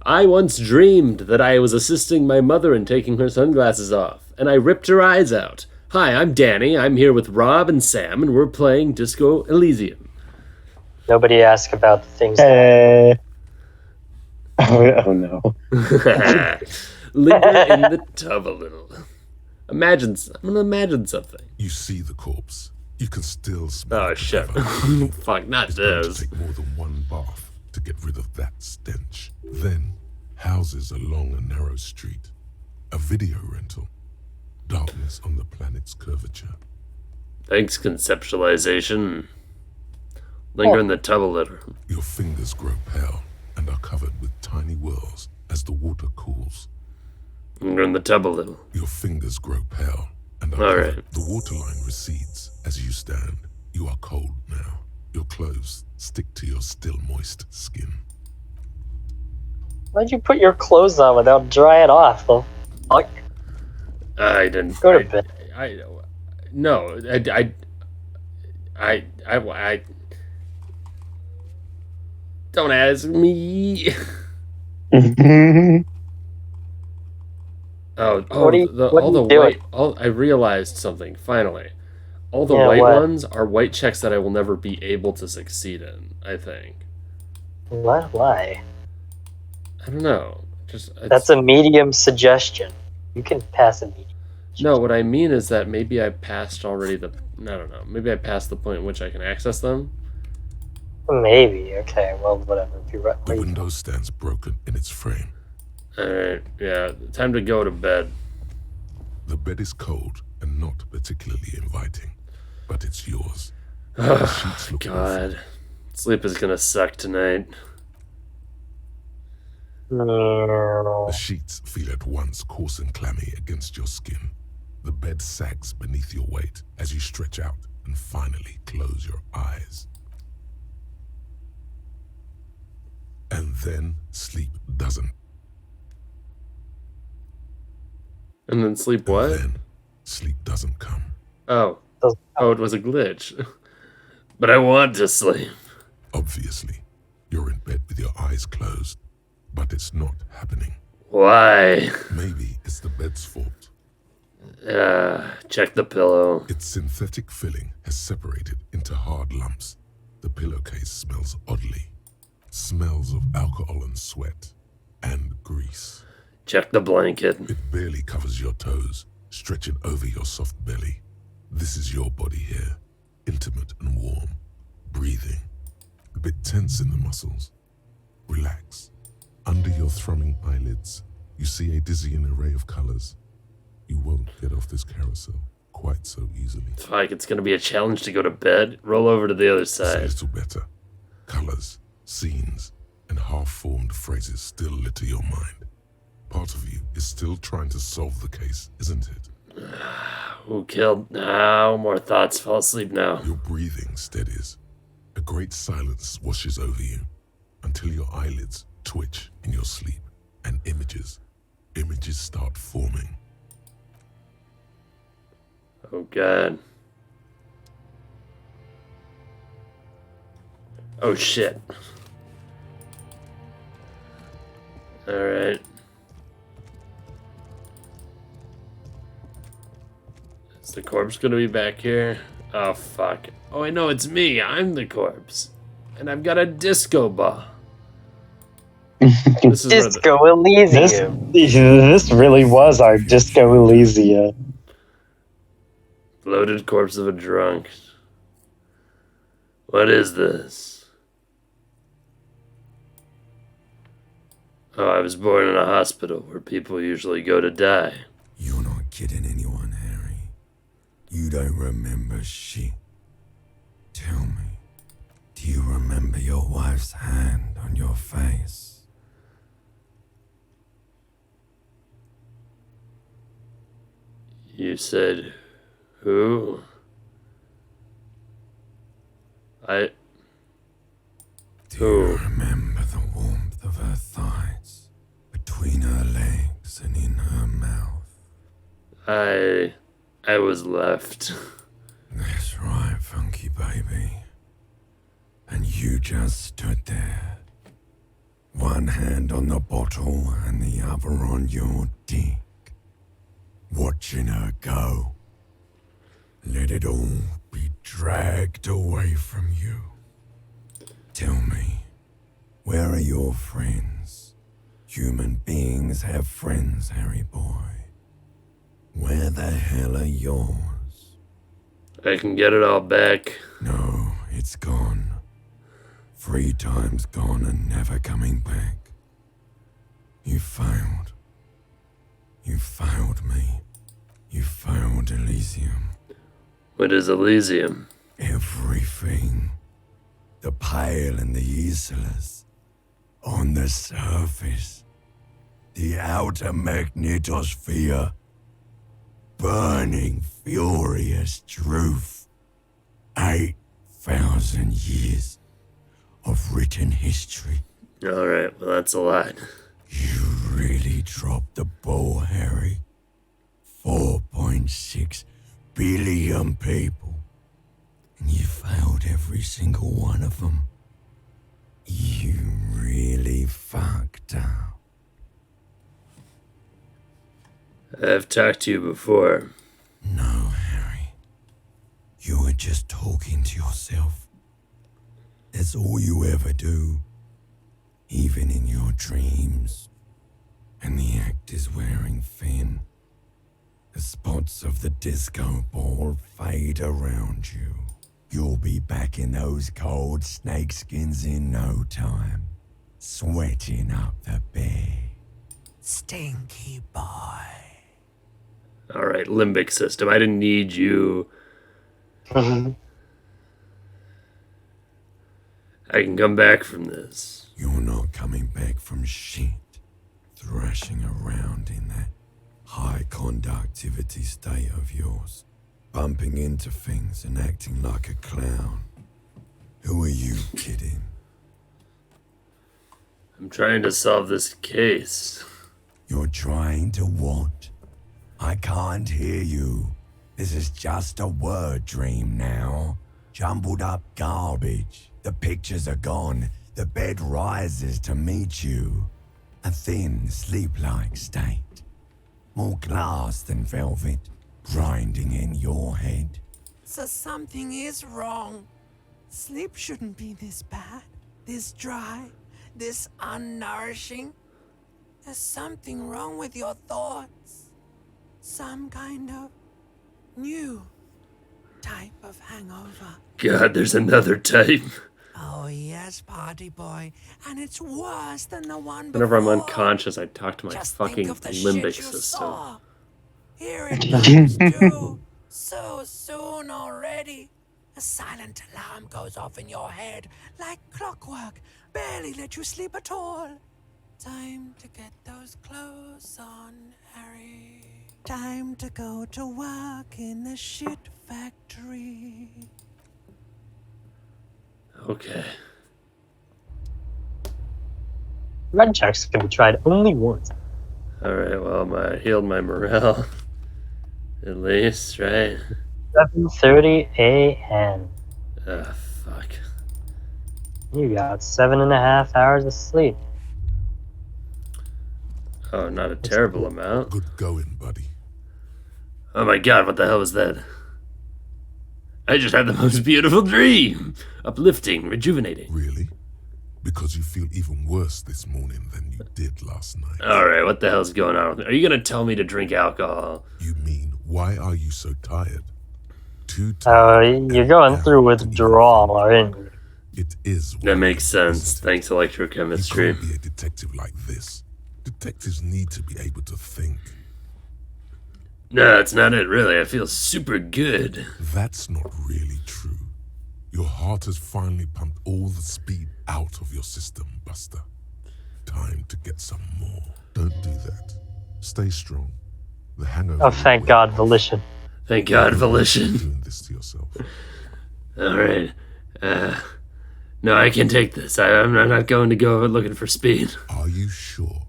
I once dreamed that I was assisting my mother in taking her sunglasses off, and I ripped her eyes out. Hi, I'm Danny. I'm here with Rob and Sam, and we're playing Disco Elysium. Nobody asked about the things. Oh no. Linger in the tub a little. I'm gonna imagine something. You see the corpse. You can still smell Oh it. shit. Fuck, not It's going to this. take more than one bath to get rid of that stench. Then, houses along a narrow street. A video rental. Darkness on the planet's curvature. Thanks, conceptualization. Linger in the tub a little. Your fingers grow pale and are covered with tiny whirls as the water cools. Linger in the tub a little. Your fingers grow pale and are All covered. right. The waterline recedes as you stand. You are cold now. Your clothes stick to your still moist skin. Why'd you put your clothes on without drying off? The fuck? I didn't. Go to bed. No. Don't ask me. What are you doing? I realized something finally. All the Yeah, white what? ones are white checks that I will never be able to succeed in. I think. What? Why? I don't know. That's a medium suggestion. You can pass a medium. No, what I mean is that maybe I passed already I don't know. Maybe I passed the point in which I can access them. Maybe. Okay. Well, whatever. If you're right. The window stands broken in its frame. Alright, yeah. Time to go to bed. The bed is cold and not particularly inviting, but it's yours. Oh, sheets look God. Sleep is gonna suck tonight. The sheets feel at once coarse and clammy against your skin. The bed sags beneath your weight as you stretch out and finally close your eyes. And then sleep doesn't. And then sleep what? And then sleep doesn't come. Oh, it was a glitch. But I want to sleep. Obviously, you're in bed with your eyes closed, but it's not happening. Why? Maybe it's the bed's fault. Check the pillow. Its synthetic filling has separated into hard lumps. The pillowcase smells oddly. Smells of alcohol and sweat and grease. Check the blanket. It barely covers your toes, stretching over your soft belly. This is your body here, intimate and warm, breathing, a bit tense in the muscles. Relax. Under your thrumming eyelids, you see a dizzying array of colors. You won't get off this carousel quite so easily. Fuck, it's gonna be a challenge to go to bed. Roll over to the other It's a side. little better. Colors, scenes, and half-formed phrases still litter your mind. Part of you is still trying to solve the case, isn't it? Who killed? No more thoughts. Fall asleep now. Your breathing steadies. A great silence washes over you until your eyelids twitch in your sleep and images start forming. Oh, God. Oh, shit. Alright. Is the corpse gonna be back here? Oh, fuck. Oh, I know, it's me. I'm the corpse. And I've got a disco ball. This is where Disco Elysium. This really was our Disco Elysium. Bloated corpse of a drunk. What is this? Oh, I was born in a hospital where people usually go to die. You're not kidding anyone, Harry. You don't remember shit. Tell me, do you remember your wife's hand on your face? You said, who? Do you remember the warmth of her thighs, between her legs and in her mouth? I was left. That's right, funky baby. And you just stood there, one hand on the bottle and the other on your dick. Watching her go. Let it all be dragged away from you. Tell me, where are your friends? Human beings have friends, Harry boy. Where the hell are yours? I can get it all back. No, it's gone. 3 times gone and never coming back. You failed. You failed me. You failed Elysium. What is Elysium? Everything. The Pale and the Islas. On the surface. The outer magnetosphere. Burning, furious truth. 8,000 years of written history. Alright, well, that's a lot. You really dropped the ball, Harry. 4.6 billion people. And you failed every single one of them. You really fucked up. I've talked to you before. No, Harry. You were just talking to yourself. That's all you ever do. Even in your dreams. And the act is wearing thin. The spots of the disco ball fade around you. You'll be back in those cold snakeskins in no time. Sweating up the bed. Stinky boy. Alright, limbic system. I didn't need you. I can come back from this. You're not coming back from shit. Thrashing around in that high conductivity state of yours. Bumping into things and acting like a clown. Who are you kidding? I'm trying to solve this case. You're trying to what? I can't hear you. This is just a word dream now. Jumbled up garbage. The pictures are gone. The bed rises to meet you. A thin, sleep-like state. More glass than velvet, grinding in your head. So something is wrong. Sleep shouldn't be this bad, this dry, this unnourishing. There's something wrong with your thoughts. Some kind of new type of hangover. God, there's another type. Oh yes, party boy, and it's worse than the one before. Whenever I'm unconscious, I talk to my Just fucking think of the limbic shit you system. saw. Here it comes too. So soon already. A silent alarm goes off in your head like clockwork. Barely let you sleep at all. Time to get those clothes on, Harry. Time to go to work in the shit factory. Okay. Red checks can be tried only once. Alright, well, I healed my morale. At least, right? 7:30 a.m. Fuck. You got 7.5 hours of sleep. Oh, not a terrible amount. Good going, buddy. Oh my god, what the hell was that? I just had the most beautiful dream! Uplifting, rejuvenating. Really? Because you feel even worse this morning than you did last night. Alright, what the hell's going on with me? Are you gonna tell me to drink alcohol? You mean, why are you so tired? Too Oh, tired. you're and going down through to withdrawal, aren't you? It is. That makes sense. isn't it? Thanks, You electrochemistry. can't be a detective like this. Detectives need to be able to think. No, that's not it, really. I feel super good. That's not really true. Your heart has finally pumped all the speed out of your system, Buster. Time to get some more. Don't do that. Stay strong. The hangover. Oh, thank God, volition. Thank God, volition. Doing this to yourself. Alright. No, I can take this. I'm not going to go looking for speed. Are you sure?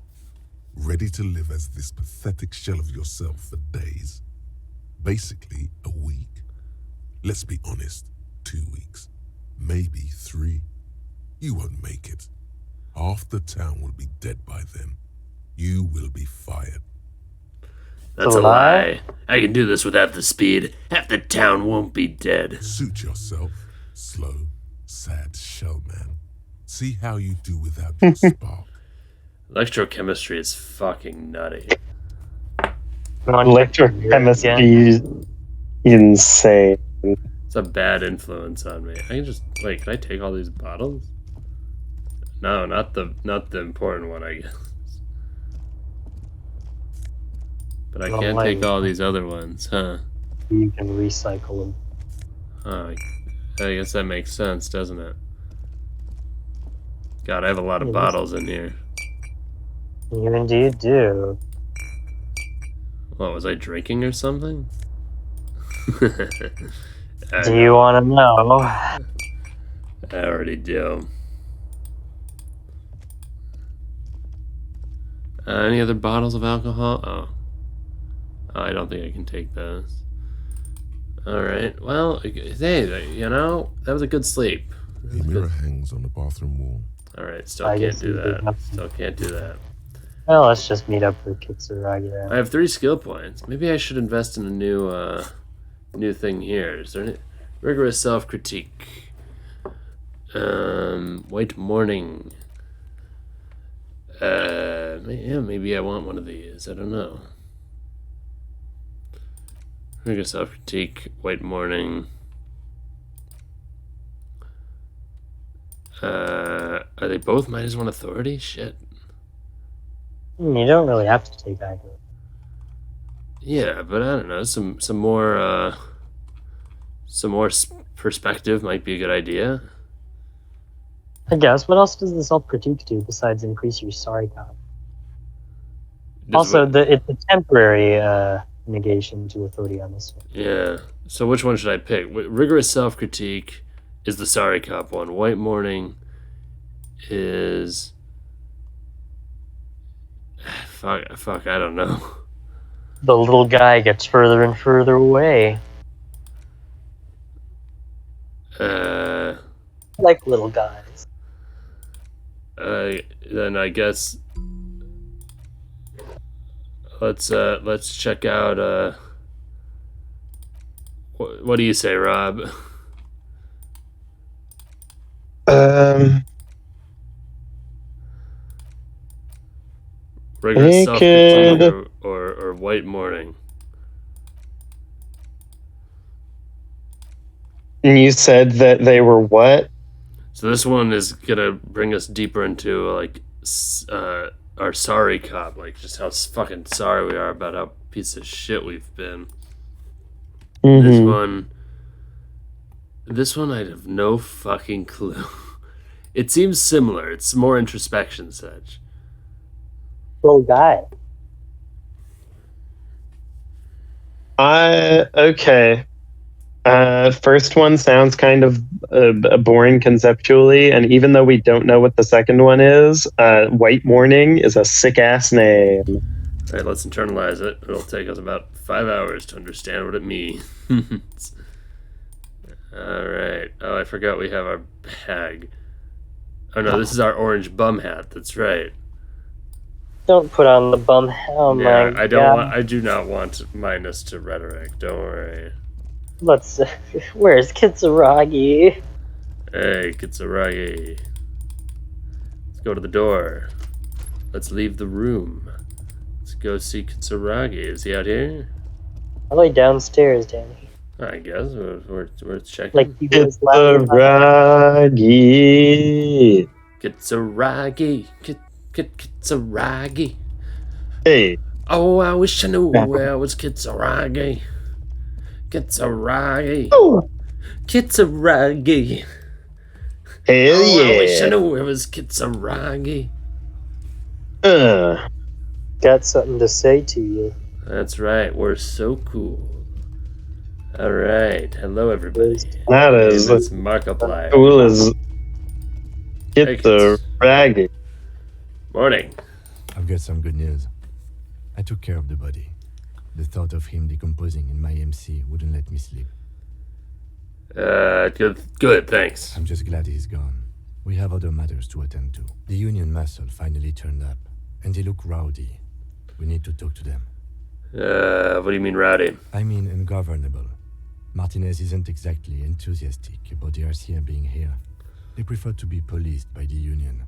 Ready to live as this pathetic shell of yourself for days? Basically, a week. Let's be honest, 2 weeks. Maybe 3. You won't make it. Half the town will be dead by then. You will be fired. That's a lie. I can do this without the speed. Half the town won't be dead. Suit yourself, slow, sad shell man. See how you do without your spark. Electrochemistry is fucking nutty. Electrochemistry is insane. It's a bad influence on me. I can just wait. Can I take all these bottles? No, not the important one, I guess. But I can't take all these other ones, huh? You can recycle them. Oh, I guess that makes sense, doesn't it? God, I have a lot of bottles in here. You indeed do. What, was I drinking or something? Do you want to know? I already do. Any other bottles of alcohol? Oh, I don't think I can take those. Alright, well, hey, you know, that was a good sleep. A mirror hangs on the bathroom wall. Alright, still can't do that. Still can't do that. Well, let's just meet up for Kitsuragi then. I have 3 skill points. Maybe I should invest in a new thing here. Is there any rigorous self-critique? White morning. Yeah, maybe I want one of these. I don't know. Rigorous self-critique, white morning. Are they both -1 authority? Shit. You don't really have to take that. Yeah, but I don't know. Some more perspective might be a good idea. I guess. What else does the self-critique do besides increase your sorry count? Also, it's a temporary negation to authority on this one. Yeah. So which one should I pick? Rigorous self-critique is the sorry cop one. White morning is fuck. I don't know. The little guy gets further and further away. Like little guys. Then I guess let's check out what do you say, Rob? Rigorous self-critique or white morning. And you said that they were what? So this one is gonna bring us deeper into like our sorry cop, like just how fucking sorry we are about how piece of shit we've been. Mm-hmm. This one I have no fucking clue. It seems similar. It's more introspection such. Little guy. Okay. First one sounds kind of boring conceptually, and even though we don't know what the second one is, White Morning is a sick ass name. All right, let's internalize it. It'll take us about 5 hours to understand what it means. All right. Oh, I forgot we have our bag. Oh no, this is our orange bum hat. That's right. Don't put on the bum hat. Oh yeah, my I don't God. want. I do not want minus to rhetoric. Don't worry. Let's. Where's Kitsuragi? Hey, Kitsuragi. Let's go to the door. Let's leave the room. Let's go see Kitsuragi. Is he out here? Probably downstairs, Danny. I guess we're checking. Like he was last time. Kitsuragi. Kitsuragi. Kitsuragi. Hey. Oh, I wish I knew where I was Kitsuragi. Kitsuragi. Oh. Kitsuragi. Hell Oh, yeah. I wish I knew it was Kitsuragi. Got something to say to you. That's right. We're so cool. All right. Hello, everybody. That is It's Markiplier. cool as Kitsuragi. Morning. I've got some good news. I took care of the body. The thought of him decomposing in my MC wouldn't let me sleep. Good. Thanks. I'm just glad he's gone. We have other matters to attend to. The Union muscle finally turned up, and they look rowdy. We need to talk to them. What do you mean rowdy? I mean ungovernable. Martinez isn't exactly enthusiastic about the RCM being here. They prefer to be policed by the Union.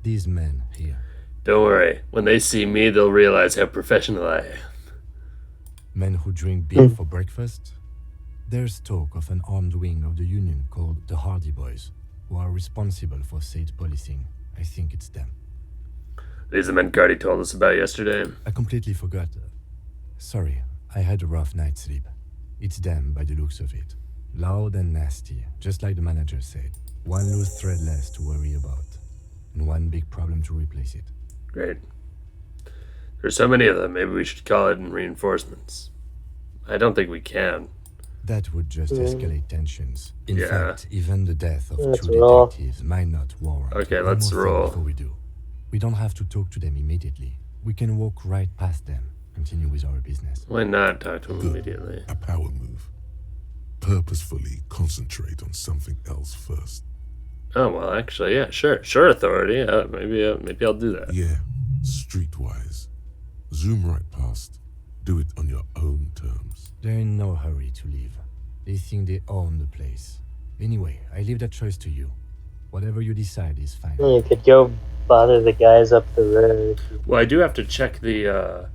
These men here. Don't worry. When they see me, they'll realize how professional I am. Men who drink beer for breakfast? There's talk of an armed wing of the Union called the Hardy Boys, who are responsible for state policing. I think it's them. These are the men Cardi told us about yesterday. I completely forgot. Sorry, I had a rough night's sleep. It's them by the looks of it. Loud and nasty, just like the manager said. One loose thread less to worry about, and one big problem to replace it. Great. There's so many of them, maybe we should call it in reinforcements. I don't think we can. That would just escalate tensions. In Yeah. fact, even the death of Let's two roll. detectives might not warrant. Okay, one let's more thing roll. Before we do, we don't have to talk to them immediately. We can walk right past them, continue with our business. Why not talk to him immediately? A power move. Purposefully concentrate on something else first. Oh, well, actually, yeah, sure. Sure, authority. Maybe I'll do that. Yeah, streetwise. Zoom right past. Do it on your own terms. They're in no hurry to leave. They think they own the place. Anyway, I leave that choice to you. Whatever you decide is fine. You could go bother the guys up the road. Well, I do have to check the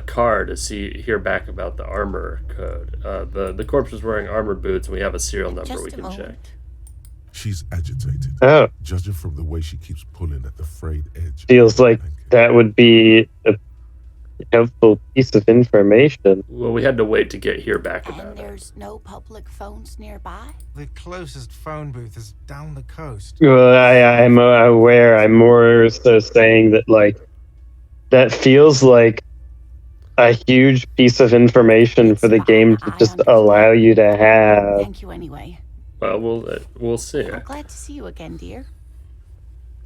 car to hear back about the armor code. The corpse was wearing armor boots, and we have a serial number Just we a can moment. check. She's agitated. Oh, Judging from the way she keeps pulling at the frayed edge. feels like that would be a helpful piece of information. Well, we had to wait to get hear back And about it. there's no public phones nearby? The closest phone booth is down the coast. Well, I'm aware. I'm more so saying that, like, that feels like a huge piece of information for the game to just allow you to have. Thank you anyway. Well, we'll see. I'm glad to see you again, dear.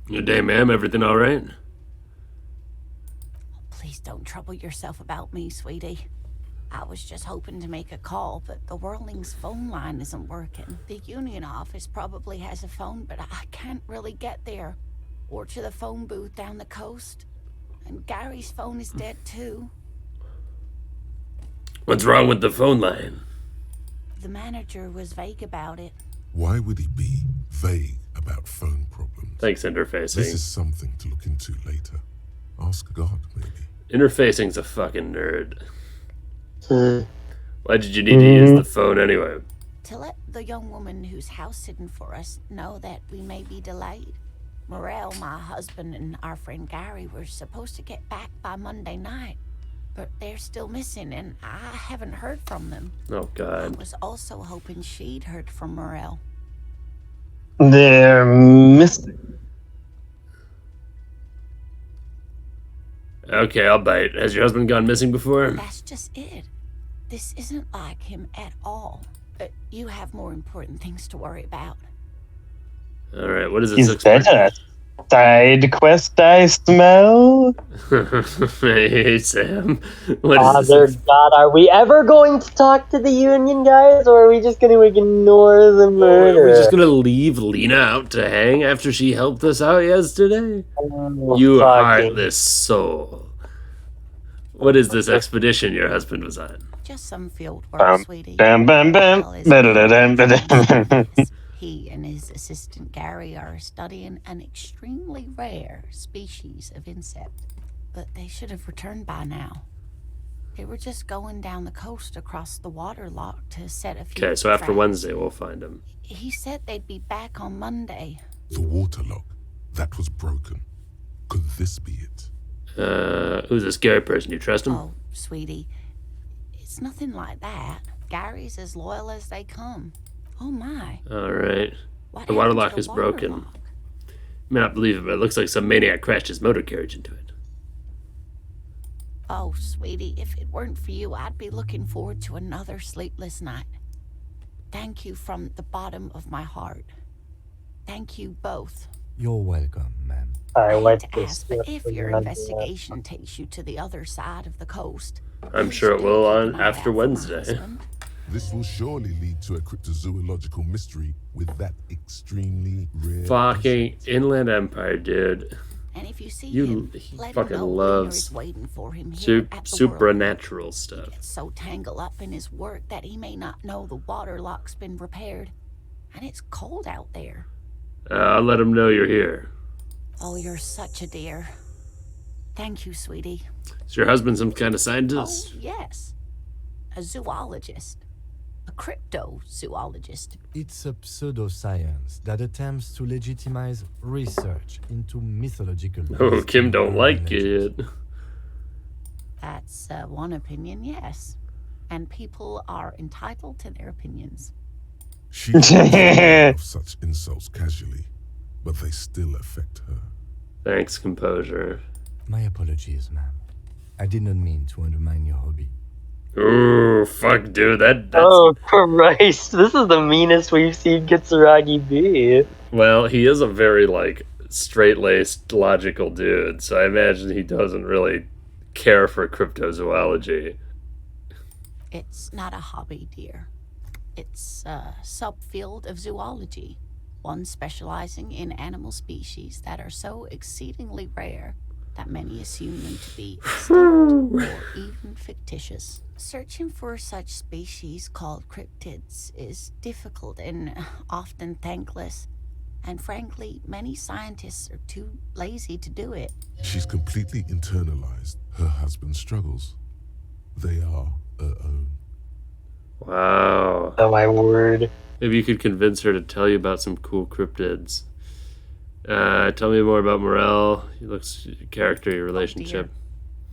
Good day, ma'am. Everything all right? Please don't trouble yourself about me, sweetie. I was just hoping to make a call, but the Whirling's phone line isn't working. The Union office probably has a phone, but I can't really get there. Or to the phone booth down the coast. And Gary's phone is dead too. What's wrong with the phone line? The manager was vague about it. Why would he be vague about phone problems? Thanks, This interfacing. is something to look into later. Ask God, maybe. Interfacing's a fucking nerd. Hmm. Why did you need to use the phone anyway? To let the young woman who's house sitting for us know that we may be delayed. Morel, my husband, and our friend Gary were supposed to get back by Monday night, but they're still missing, and I haven't heard from them. Oh, I God. was also hoping she'd heard from Morel. They're missing. Okay, I'll bite. Has your husband gone missing before? That's just it. This isn't like him at all. You have more important things to worry about. All right, what is this? Is that a side quest I smell? Hey, Sam. What is Father this? God, are we ever going to talk to the Union guys, or are we just going to ignore the murder? We're just gonna leave Lena out to hang after she helped us out yesterday? Oh, You fucking- heartless soul. What is this expedition your husband was on? Just some field work, Bam, sweetie. bam, bam, bam. Well, Ba-da-da-dam-ba-dam. He and his assistant Gary are studying an extremely rare species of insect, but they should have returned by now. They were just going down the coast across the water lock to set a few Okay, so after traps. Wednesday we'll find him. He said they'd be back on Monday. The water lock. That was broken. Could this be it? Who's this scary person? You trust him? Oh, sweetie, it's nothing like that. Gary's as loyal as they come. Oh my. All right. What The water happened to lock the is water broken. lock? You may not believe it, but it looks like some maniac crashed his motor carriage into it. Oh, sweetie, if it weren't for you, I'd be looking forward to another sleepless night. Thank you from the bottom of my heart. Thank you both. You're welcome, ma'am. I I hate went to to ask, but if your sleep. investigation takes you to the other side of the coast, I'm please sure it do will keep on an eye after out for my Wednesday. husband. This will surely lead to a cryptozoological mystery with that extremely rare. Fucking Inland Empire, dude. And if you see He him, let him fucking know loves dinner is waiting for him here at the supernatural World. stuff. He gets so tangled up in his work that he may not know the water lock's been repaired. And it's cold out there. I'll let him know you're here. Oh, you're such a dear. Thank you, sweetie. Is your husband some kind of Oh, scientist? yes. A zoologist. A cryptozoologist. It's a pseudoscience that attempts to legitimize research into mythological. Oh, Kim don't like legends. it. That's one opinion, yes. And people are entitled to their opinions. She doesn't of such insults casually, but they still affect her. Thanks, composure. My apologies, ma'am. I did not mean to undermine your hobby. Ooh, fuck, dude. That's Oh Christ! This is the meanest we've seen Kitsuragi be. well, he is a very like straight-laced, logical dude. So I imagine he doesn't really care for cryptozoology. It's not a hobby, dear. It's a subfield of zoology, one specializing in animal species that are so exceedingly rare that many assume them to be extinct or even fictitious. Searching for such species called cryptids is difficult and often thankless, and frankly, many scientists are too lazy to do it. She's completely internalized her husband's struggles. They are her own. Wow. Oh my word. Maybe you could convince her to tell you about some cool cryptids. Tell me more about Morel. He looks character, your relationship.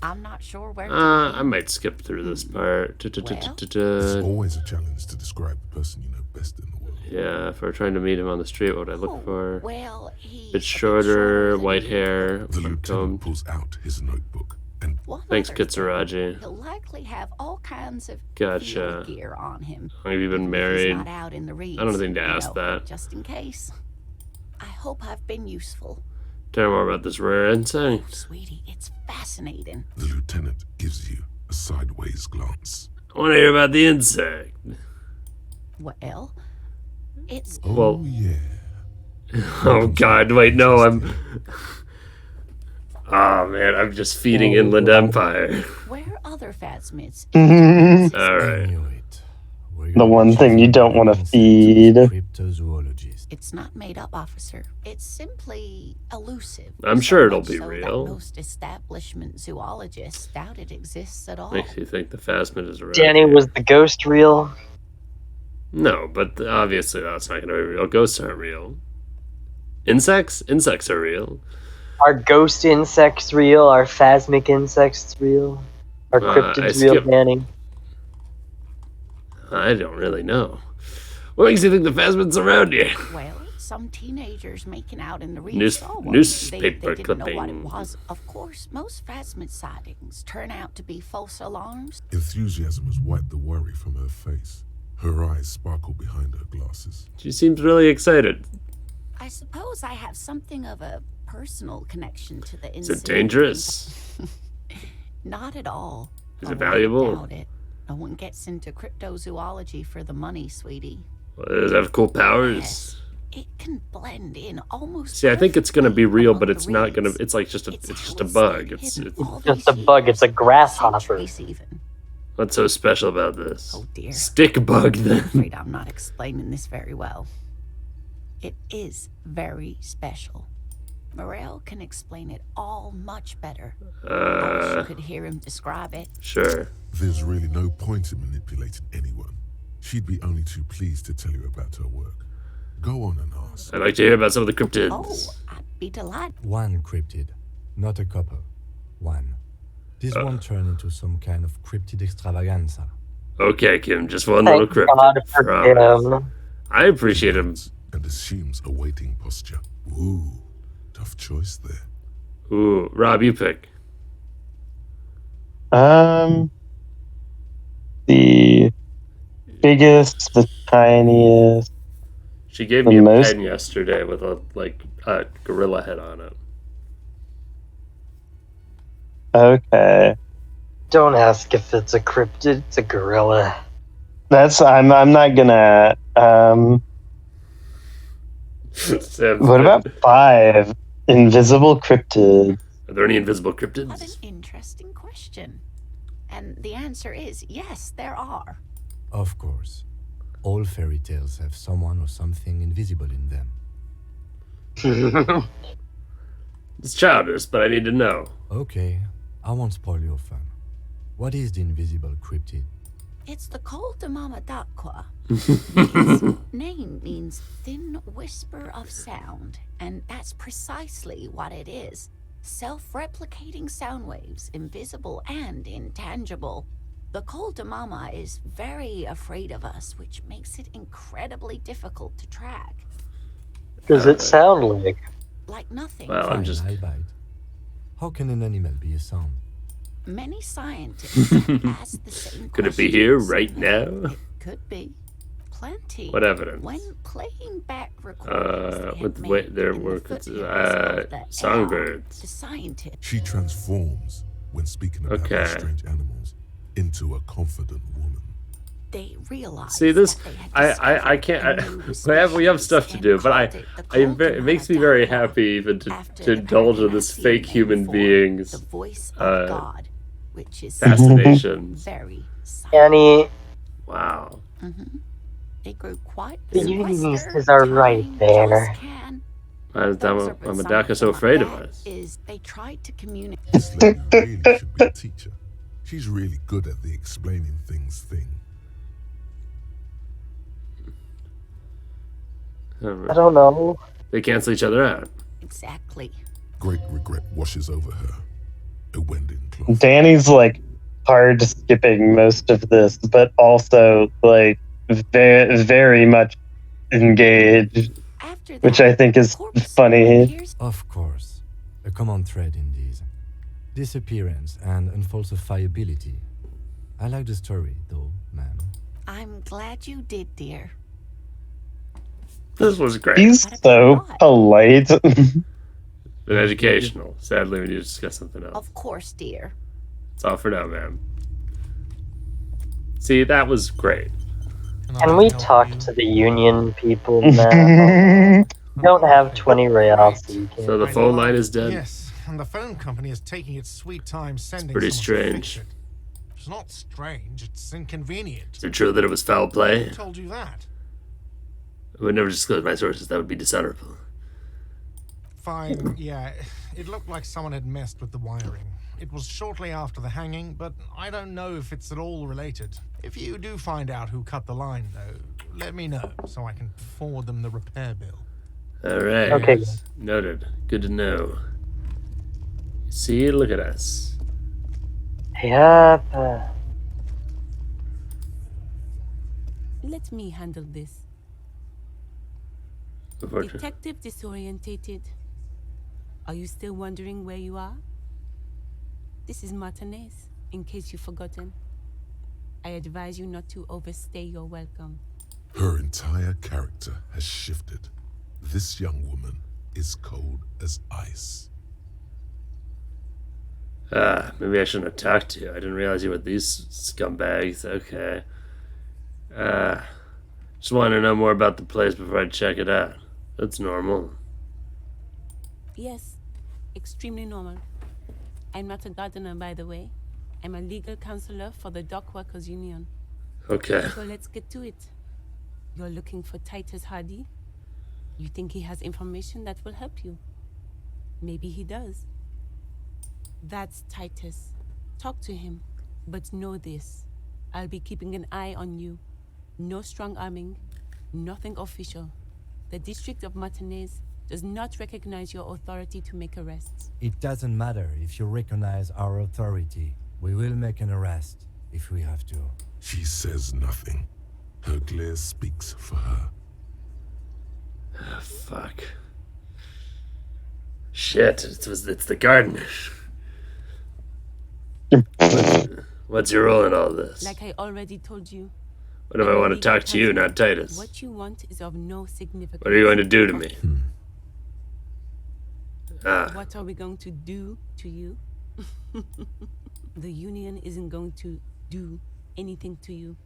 I'm not sure where to I begin. might skip through this part. It's always a challenge to describe the person you know best in the world. Yeah, if we're trying to meet him on the street, what would I look Oh, for? well, he's Bit shorter, than white you. hair, The lieutenant comb. pulls out his notebook and One Thanks, other thing, Kitsuragi. He'll likely have all kinds of Gotcha. field gear on him. How long have you been even if he's married? not out in the reeds, I don't think to you ask know, that. Just in case. I hope I've been useful. Tell me more about this rare insect. Sweetie, it's fascinating. the lieutenant gives you a sideways glance. I want to hear about the insect. Well, it's Oh, Well- yeah. Oh God! Wait, no, I'm. Oh man, I'm just feeding Inland Empire. where other phasmids. All I right. knew it. Were you The one thing you don't want to concept of feed. Cryptozoologist. It's not made up, officer. It's simply elusive. I'm So sure it'll much be so that real. most establishment zoologists doubt it exists at all. Makes you think the Phasmid is around. Danny, here. was the ghost real? No, but obviously that's not going to be real. Ghosts aren't real. Insects? Insects are real. Are ghost insects real? Are phasmic insects real? Are cryptids I real, skipped- Danny? I don't really know. What makes you think the Phasmid's around here? Well, some teenagers making out in the reeds News- saw one. newspaper they didn't know what it clipping. was. Of course, most phasmid sightings turn out to be false alarms. Enthusiasm has wiped the worry from her face. Her eyes sparkle behind her glasses. She seems really excited. I suppose I have something of a personal connection to the Is incident. it dangerous? Not at all. Is Oh, it valuable? I doubt it. No one gets into cryptozoology for the money, sweetie. Does it have cool powers? It can blend in almost. See, I think it's gonna be perfectly real, among but the it's not gonna. reeds. It's like just a. It's It's how just a it's bug. stayed It's. hidden It's all Just these a bug, it's a years, grasshopper. centuries even. what's so special about this? Oh dear. Stick bug I'm then. afraid I'm not explaining this very well. It is very special. Morel can explain it all much better. I wish you could hear him describe it. Sure. There's really no point in manipulating anyone. She'd be only too pleased to tell you about her work. Go on and ask. I'd like to hear about some of the cryptids. Oh, I'd be delighted. One cryptid, not a couple. One. This won't turn into some kind of cryptid extravaganza. Okay, Kim, just one little Thank God cryptid. for Promise. him. I appreciate him. And assumes a waiting posture. Ooh, tough choice there. Ooh, Rob, you pick. The biggest, the tiniest. She gave The me a most- pen yesterday with a gorilla head on it. Okay. Don't ask if it's a cryptid, it's a gorilla. I'm not gonna. Sam, What about 5? Invisible cryptids. Are there any invisible What an cryptids? interesting question. And the answer is yes, there are. Of course. All fairy tales have someone or something invisible in them. It's childish, but I need to know. Okay, I won't spoil your fun. What is the invisible cryptid? It's the Col de Mama d'Aqua. Its name means thin whisper of sound, and that's precisely what it is. Self-replicating sound waves, invisible and intangible. The Col de Mama is very afraid of us, which makes it incredibly difficult to track. Does it sound like? Like nothing. Well, I'm Fine, just. I bite. How can an animal be a sound? Many scientists have asked the same Could it be here questions. right now? It could be. Plenty. What evidence? When playing back recordings, they With had the way made their in the work, foothills of the songbirds. the scientists. She transforms, when speaking about Okay. these strange animals, into a confident woman. They realized See this? that they had I discovered can't. a new We have stuff to species do, and but called it the it makes me very Col de Mama happy even after to the indulge in this Paracanacean fake name human for being's the voice of uh, God, which is fascinations. very silent. Annie, Wow. They grew quite the sinister, Unionists are right time there. just can. Why is Those are but some Mamadaka of so them. afraid of That us? is, they tried to communicate. This lady really should be a teacher. She's really good at the explaining things thing. I don't know. They cancel each other out. Exactly. Great regret washes over her. A Wending cloth. Danny's like hard skipping most of this, but also like very much engaged, After which that, I think is corpse funny. appears Of course. A common thread in these. Disappearance and unfalsifiability. I like the story, though, ma'am. I'm glad you did, dear. This was great. He's so polite. But educational. Sadly, we need to discuss something else. Of course, dear. It's all for now, ma'am. See, that was great. Can we talk to the Union people now? We don't have 20 reals. So you So the can't. phone line is dead. Yes, and the phone company is taking its sweet time sending pretty someone to strange. fix it. It's not strange, it's inconvenient. Is it true that it was foul play? Who told you that? I would never disclose my sources. That would be dishonorable. Fine, yeah. It looked like someone had messed with the wiring. It was shortly after the hanging, but I don't know if it's at all related. If you do find out who cut the line, though, let me know so I can forward them the repair bill. All right. Okay. Noted. Good to know. See, look at us. Yep. Let me handle this. Detective disorientated. Are you still wondering where you are? This is Martinez, in case you've forgotten. I advise you not to overstay your welcome. Her entire character has shifted. This young woman is cold as ice. Maybe I shouldn't have talked to you. I didn't realize you were these scumbags. Okay. Just wanted to know more about the place before I check it out. That's normal. Yes, extremely normal. I'm not a gardener, by the way. I'm a legal counselor for the Dock Workers Union. Okay. So let's get to it. You're looking for Titus Hardy? You think he has information that will help you? Maybe he does. That's Titus. Talk to him. But know this. I'll be keeping an eye on you. No strong arming. Nothing official. The District of Martinez does not recognize your authority to make arrests. It doesn't matter if you recognize our authority. We will make an arrest if we have to. She says nothing. Her glare speaks for her. Fuck. Shit, it's the gardener. What's your role in all this? Like I already told you. What if I want to talk to you, not Titus? What you want is of no significance. What are you going to do to me? What are we going to do to you? The Union isn't going to do anything to you.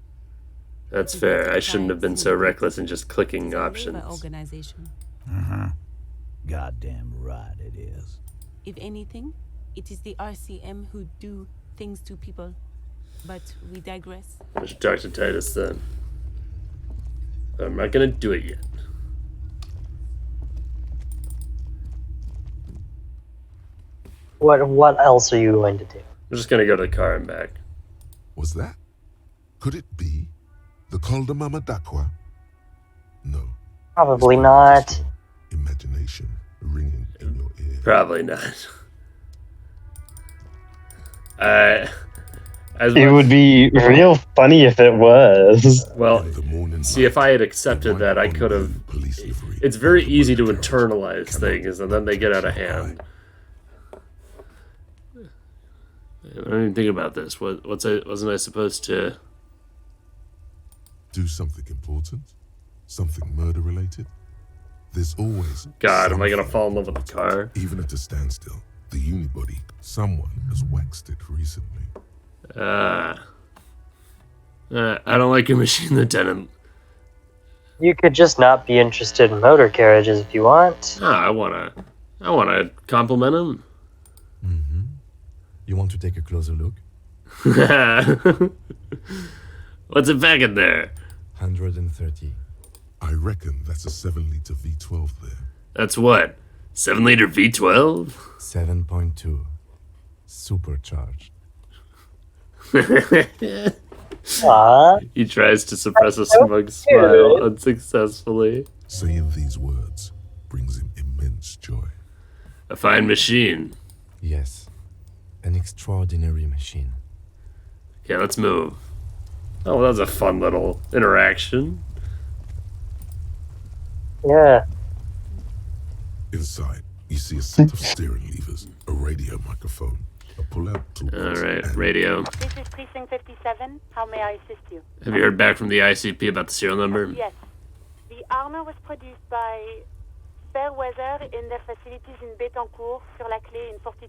That's The fair. Delta I shouldn't have been Alliance so Syndicate reckless in just clicking is a labor options. organization. Goddamn right it is. If anything, it is the RCM who do things to people. But we digress. I should talk to Titus then. I'm not gonna do it yet. What else are you going to do? I'm just gonna go to the car and back. Was that? Could it be the Calder Mama Dakwa? No. Probably It's not. just your imagination ringing in your ear. Probably not. As It much- would be real funny if it was. Well, In the morning see, if light, I had the accepted white that, I on could have. blue police livery It's very on the easy to motor carriage internalize cannot things, and then they get out of catch your hand. eye. I don't even think about this. Wasn't I supposed to? Do something important? Something murder related? There's always God, am I gonna something fall in love with the car? Even at a standstill, the unibody, someone has waxed it recently. I don't like your machine, Lieutenant. You could just not be interested in motor carriages if you want. No, I wanna compliment him. You want to take a closer look? What's it back in there? 130. I reckon that's a 7-liter V12 there. That's what? 7-liter V12? 7.2. Supercharged. He tries to suppress a smug smile unsuccessfully. Saying these words brings him immense joy. A fine machine. Yes. An extraordinary machine. Okay, let's move. Oh, well, that was a fun little interaction. Yeah. Inside, you see a set of steering levers, a radio microphone, a pull-out toolbox, Alright, and radio. This is Precinct 57. How may I assist you? Have you heard back from the ICP about the serial number? Yes. The armor was produced by Fairweather in their facilities in Betancourt, sur la Clé in 42.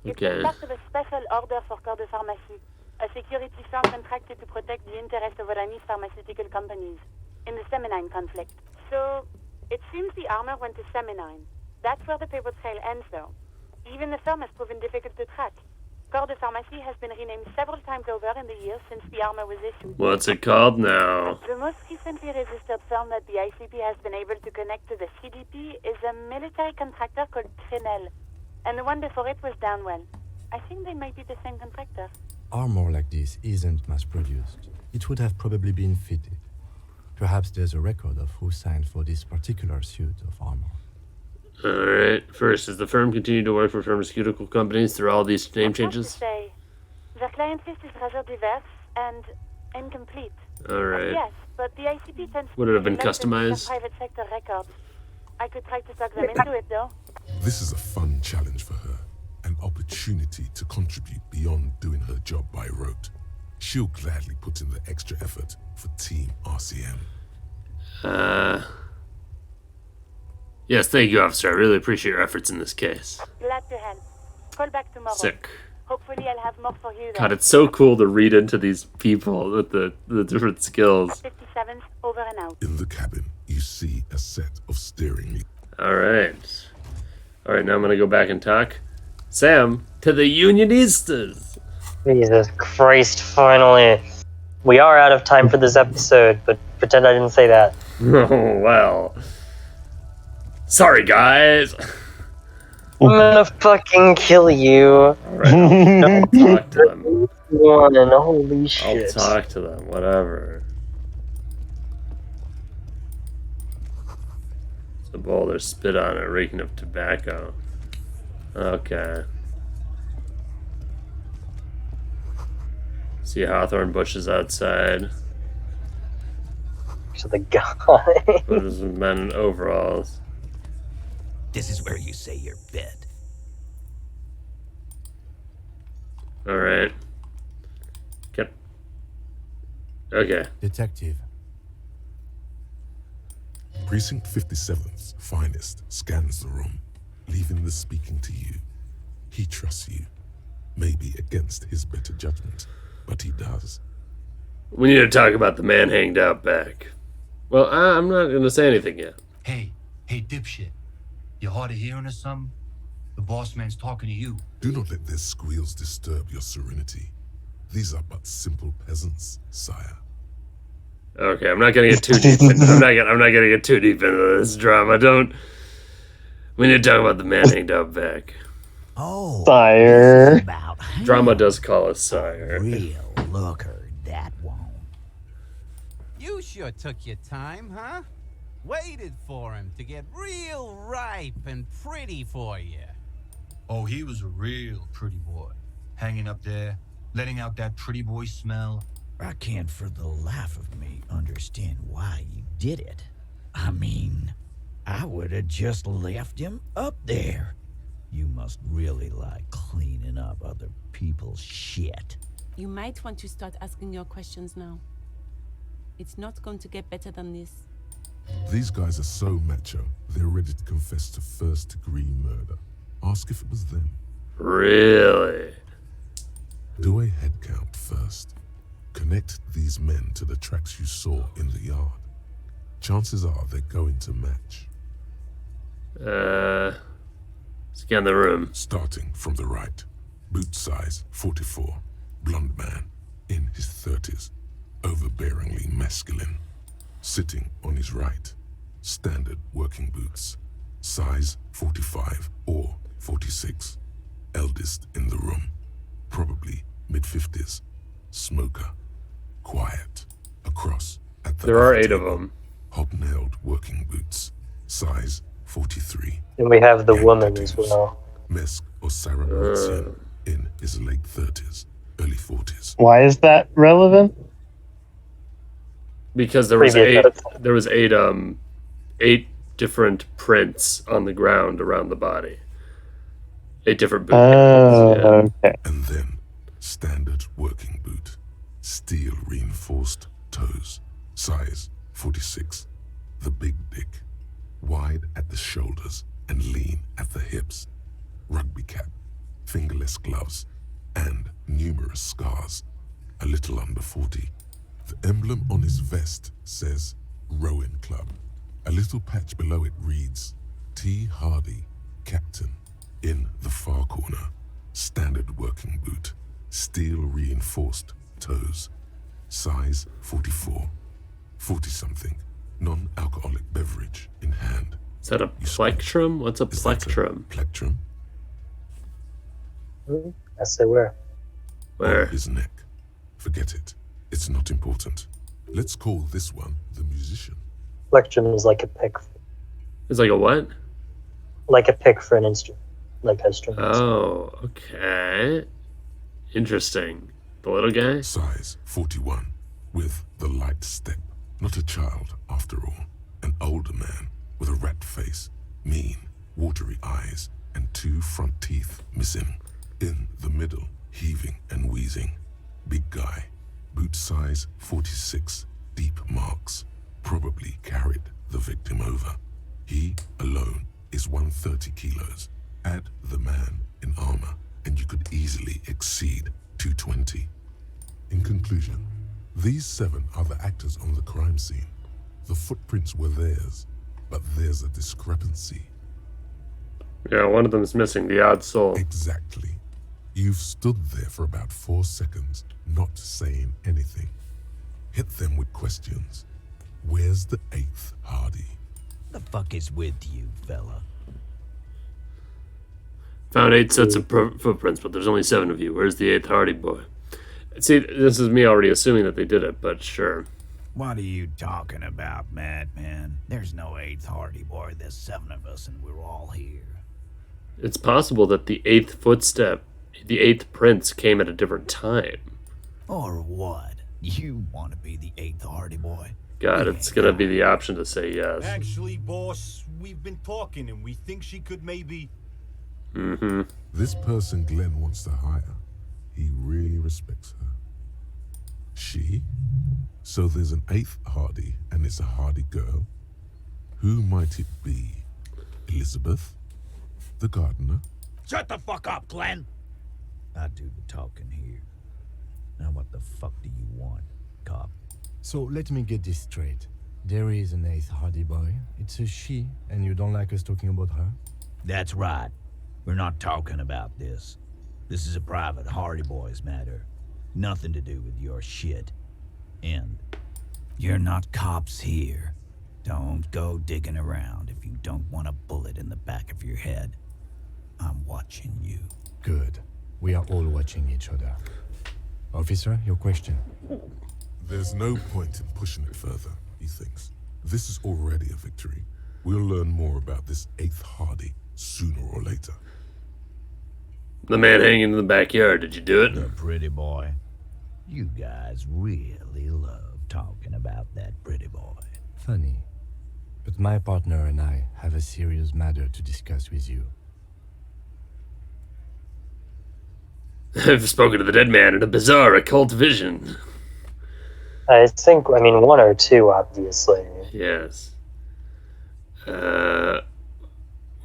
It Okay. was part of a special order for Corps de Pharmacie, a security firm contracted to protect the interests of Oranese pharmaceutical companies in the Seminine conflict. So, it seems the armor went to Seminine. That's where the paper trail ends, though. Even the firm has proven difficult to track. Corps de Pharmacie has been renamed several times over in the years since the armor was issued. What's it called now? The most recently registered firm that the ICP has been able to connect to the CDP is a military contractor called Trinell. And the one before it was Downwell. I think they might be the same contractor. Armor like this isn't mass-produced. It would have probably been fitted. Perhaps there's a record of who signed for this particular suit of armor. Alright, first, does the firm continue to work for pharmaceutical companies through all these name Hard to changes? say. Their client list is rather diverse and incomplete. Alright. Yes, but the ICP tends Would it have been to collect the customized? private sector records. I could try to talk them into it, though. this is a fun challenge for her, an opportunity to contribute beyond doing her job by rote. She'll gladly put in the extra effort for Team RCM. Yes, thank you, officer. I really appreciate your efforts in this case. Glad to help. Call back tomorrow. Sick. Hopefully I'll have more for you then. God, it's so cool to read into these people with the different skills. 57's over and out. In the cabin, you see a set of steering. Alright. Alright, now I'm gonna go back and talk. Sam, to the Unionistas! Jesus Christ, finally. We are out of time for this episode, but pretend I didn't say that. Oh, well. Sorry, guys. I'm gonna fucking kill you. Alright, I'll talk to them. One, holy I'll shit. talk to them, whatever. It's a bowl, there's spit on it, reeking of tobacco. Okay. See hawthorn bushes outside. To the guy. What is men in overalls? This is where you say your bed. Alright. Okay. Detective. Precinct 57's finest scans the room, leaving the speaking to you. He trusts you, maybe against his better judgment, but he does. We need to talk about the man hanged out back. Well, I'm not going to say anything yet. Hey, dipshit. You hard of hearing or something? The boss man's talking to you. Do not let their squeals disturb your serenity. These are but simple peasants, sire. Okay, I'm not gonna get too deep. I'm not gonna get too deep into this drama. We need to talk about the man hanged out back. Oh, Sire. this is about Drama him. does call us sire. Real looker, that won't. You sure took your time, huh? Waited for him to get real ripe and pretty for you. Oh, he was a real pretty boy. Hanging up there, letting out that pretty boy smell. I can't for the life of me understand why you did it. I mean, I would have just left him up there. You must really like cleaning up other people's shit. You might want to start asking your questions now. It's not going to get better than this. These guys are so macho, they're ready to confess to first-degree murder. Ask if it was them. Really? Do a head count first. Connect these men to the tracks you saw in the yard. Chances are they're going to match. Scan the room. Starting from the right. Boot size 44. Blonde man. In his 30s. Overbearingly masculine. Sitting on his right. Standard working boots. Size 45 or 46. Eldest in the room. Probably mid-50s. Smoker. Quiet. Across at the There are other 8 of table. them. Hobnailed working boots. Size 43. And we have the Gang woman as tattoos. well. Mesk or Sarah Elysium in his late 30s, early 40s. Why is that relevant? Because there was Previous eight. episode. There was 8 different prints on the ground around the body. 8 different boot Oh, prints, okay. And then, standard working boot, steel reinforced toes, size 46. The big dick, wide at the shoulders and lean at the hips. Rugby cap, fingerless gloves, and numerous scars. A little under 40. The emblem on his vest says Rowing Club. A little patch below it reads T. Hardy, Captain. In the far corner, standard working boot, steel reinforced toes, size 44, 40-something, non-alcoholic beverage in hand. Is that a plectrum? What's a Is that plectrum? Plectrum? Yes, they were. Where? On his neck. Forget it. It's not important. Let's call this one the musician. Plectrum is like a pick, It's like a what? like a pick for an instrument, like a string. Oh, okay. Interesting. The little guy? Size 41, with the light step. Not a child, after all. An older man with a rat face, mean, watery eyes, and 2 front teeth missing. In the middle, heaving and wheezing. Big guy, boot size 46, deep marks. Probably carried the victim over. He alone is 130 kilos. Add the man in armor, and you could easily exceed 220. In conclusion, these 7 are the actors on the crime scene. The footprints were theirs, but there's a discrepancy. Yeah, one of them's missing, the odd soul. Exactly. You've stood there for about 4 seconds, not saying anything. Hit them with questions. Where's the 8th Hardy? The fuck is with you, fella? Found 8 sets of footprints, but there's only 7 of you. Where's the 8th Hardy boy? See, this is me already assuming that they did it, but sure. What are you talking about, madman? There's no 8th Hardy boy. There's 7 of us and we're all here. It's possible that the 8th footstep, the 8th prints came at a different time. Or what? You want to be the 8th Hardy boy? God, it's gonna be the option to say yes. Actually, boss, we've been talking and we think she could maybe... Mm-hmm. This person Glenn wants to hire, he really respects her. She? So there's an 8th Hardy, and it's a Hardy girl. Who might it be? Elizabeth? The gardener? Shut the fuck up, Glenn! I do the talking here. Now what the fuck do you want? cop. So let me get this straight. There is an 8th Hardy boy. It's a she, and you don't like us talking about her? That's right. We're not talking about this. This is a private Hardy Boys matter. Nothing to do with your shit. End. You're not cops here. Don't go digging around if you don't want a bullet in the back of your head. I'm watching you. Good. We are all watching each other. Officer, your question. There's no point in pushing it further, he thinks. This is already a victory. We'll learn more about this 8th Hardy sooner or later. The man hanging in the backyard, did you do it? The pretty boy. You guys really love talking about that pretty boy. Funny. But my partner and I have a serious matter to discuss with you. I've spoken to the dead man in a bizarre occult vision. I think, I mean, one or two, obviously. Yes. Where